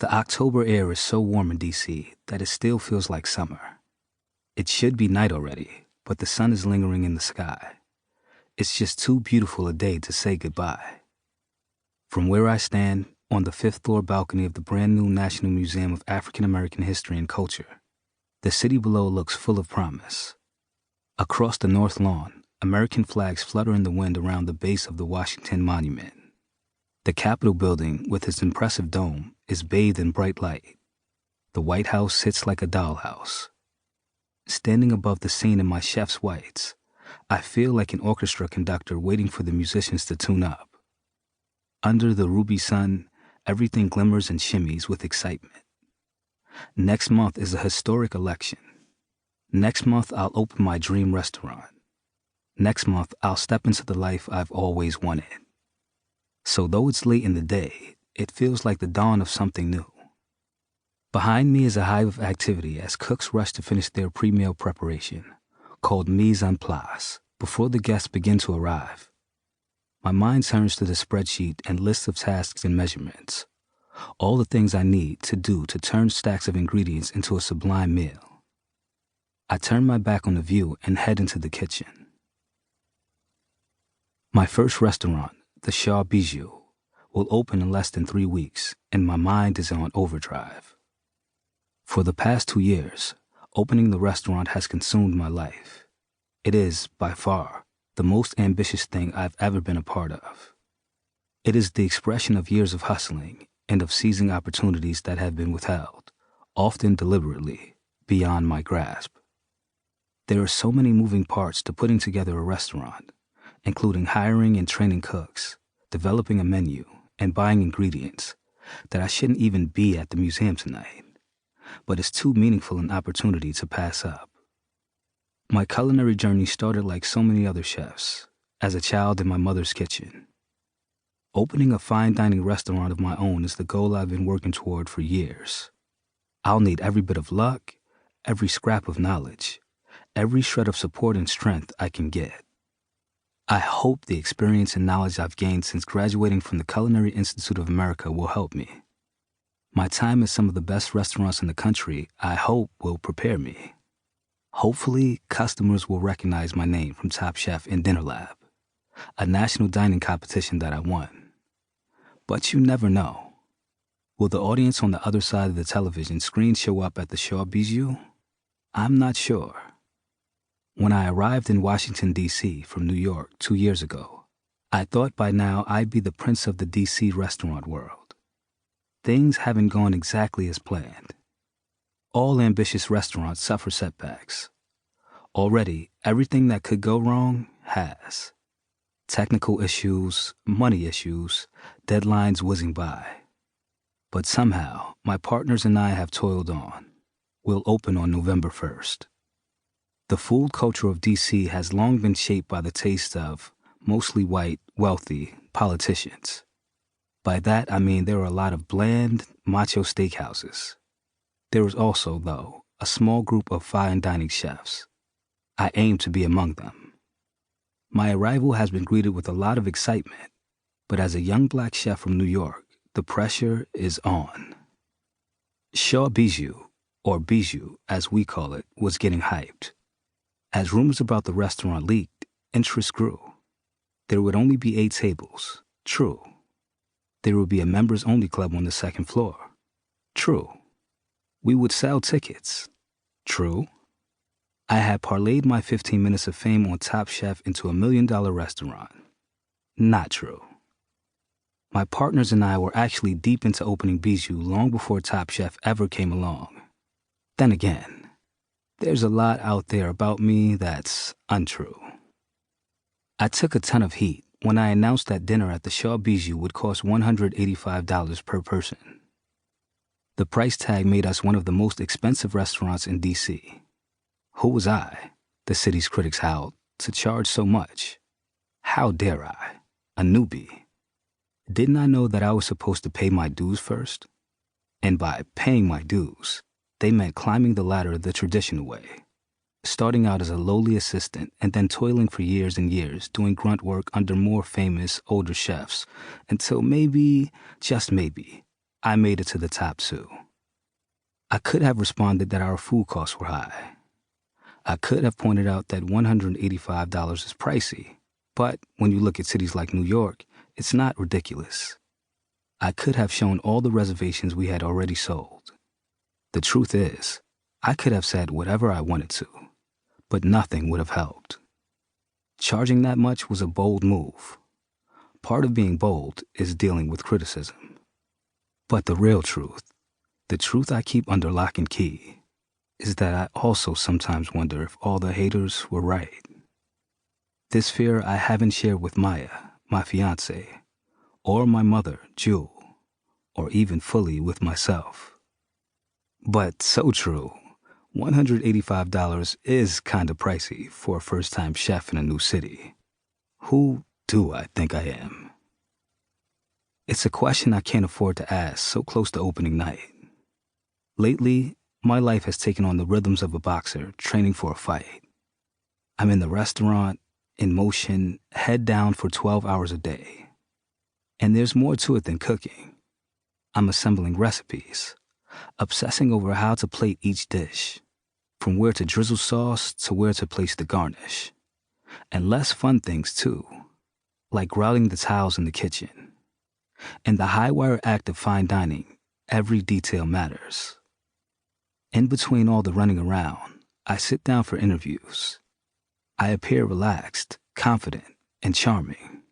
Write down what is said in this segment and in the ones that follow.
The October air is so warm in D.C. that it still feels like summer. It should be night already, but the sun is lingering in the sky. It's just too beautiful a day to say goodbye. From where I stand, on the fifth-floor balcony of the brand-new National Museum of African American History and Culture, the city below looks full of promise. Across the North Lawn, American flags flutter in the wind around the base of the Washington Monument. The Capitol building, with its impressive dome, is bathed in bright light. The White House sits like a dollhouse. Standing above the scene in my chef's whites, I feel like an orchestra conductor waiting for the musicians to tune up. Under the ruby sun, everything glimmers and shimmies with excitement. Next month is a historic election. Next month, I'll open my dream restaurant. Next month, I'll step into the life I've always wanted. So though it's late in the day, it feels like the dawn of something new. Behind me is a hive of activity as cooks rush to finish their pre-meal preparation, called mise en place, before the guests begin to arrive. My mind turns to the spreadsheet and lists of tasks and measurements, all the things I need to do to turn stacks of ingredients into a sublime meal. I turn my back on the view and head into the kitchen. My first restaurant, the Shaw Bijou, will open in less than 3 weeks, and my mind is on overdrive. For the past 2 years, opening the restaurant has consumed my life. It is, by far, the most ambitious thing I've ever been a part of. It is the expression of years of hustling and of seizing opportunities that have been withheld, often deliberately, beyond my grasp. There are so many moving parts to putting together a restaurant, including hiring and training cooks, developing a menu, and buying ingredients, that I shouldn't even be at the museum tonight. But it's too meaningful an opportunity to pass up. My culinary journey started like so many other chefs, as a child in my mother's kitchen. Opening a fine dining restaurant of my own is the goal I've been working toward for years. I'll need every bit of luck, every scrap of knowledge, every shred of support and strength I can get. I hope the experience and knowledge I've gained since graduating from the Culinary Institute of America will help me. My time at some of the best restaurants in the country, I hope, will prepare me. Hopefully, customers will recognize my name from Top Chef and Dinner Lab, a national dining competition that I won. But you never know. Will the audience on the other side of the television screen show up at the Shaw Bijou? I'm not sure. When I arrived in Washington, D.C. from New York 2 years ago, I thought by now I'd be the prince of the D.C. restaurant world. Things haven't gone exactly as planned. All ambitious restaurants suffer setbacks. Already, everything that could go wrong has. Technical issues, money issues, deadlines whizzing by. But somehow, my partners and I have toiled on. We'll open on November 1st. The food culture of D.C. has long been shaped by the taste of mostly white, wealthy politicians. By that, I mean there are a lot of bland, macho steakhouses. There is also, though, a small group of fine dining chefs. I aim to be among them. My arrival has been greeted with a lot of excitement, but as a young black chef from New York, the pressure is on. Shaw Bijou, or Bijou as we call it, was getting hyped. As rumors about the restaurant leaked, interest grew. There would only be 8 tables. True. There would be a members-only club on the 2nd floor. True. We would sell tickets. True. I had parlayed my 15 minutes of fame on Top Chef into $1 million restaurant. Not true. My partners and I were actually deep into opening Bijou long before Top Chef ever came along. Then again, there's a lot out there about me that's untrue. I took a ton of heat when I announced that dinner at the Shaw Bijou would cost $185 per person. The price tag made us one of the most expensive restaurants in D.C. Who was I, the city's critics howled, to charge so much? How dare I, a newbie? Didn't I know that I was supposed to pay my dues first? And by paying my dues, they meant climbing the ladder the traditional way, starting out as a lowly assistant and then toiling for years and years doing grunt work under more famous, older chefs until maybe, just maybe, I made it to the top two. I could have responded that our food costs were high. I could have pointed out that $185 is pricey, but when you look at cities like New York, it's not ridiculous. I could have shown all the reservations we had already sold. The truth is, I could have said whatever I wanted to, but nothing would have helped. Charging that much was a bold move. Part of being bold is dealing with criticism. But the real truth, the truth I keep under lock and key, is that I also sometimes wonder if all the haters were right. This fear I haven't shared with Maya, my fiancée, or my mother, Jewel, or even fully with myself. But so true, $185 is kinda pricey for a first-time chef in a new city. Who do I think I am? It's a question I can't afford to ask so close to opening night. Lately, my life has taken on the rhythms of a boxer training for a fight. I'm in the restaurant, in motion, head down for 12 hours a day. And there's more to it than cooking. I'm assembling recipes, obsessing over how to plate each dish, from where to drizzle sauce to where to place the garnish. And less fun things too, like routing the tiles in the kitchen. In the high-wire act of fine dining, every detail matters. In between all the running around, I sit down for interviews. I appear relaxed, confident, and charming,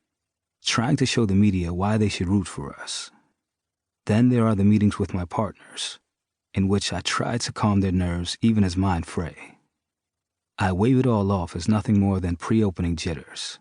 trying to show the media why they should root for us. Then there are the meetings with my partners, in which I try to calm their nerves even as mine fray. I wave it all off as nothing more than pre-opening jitters,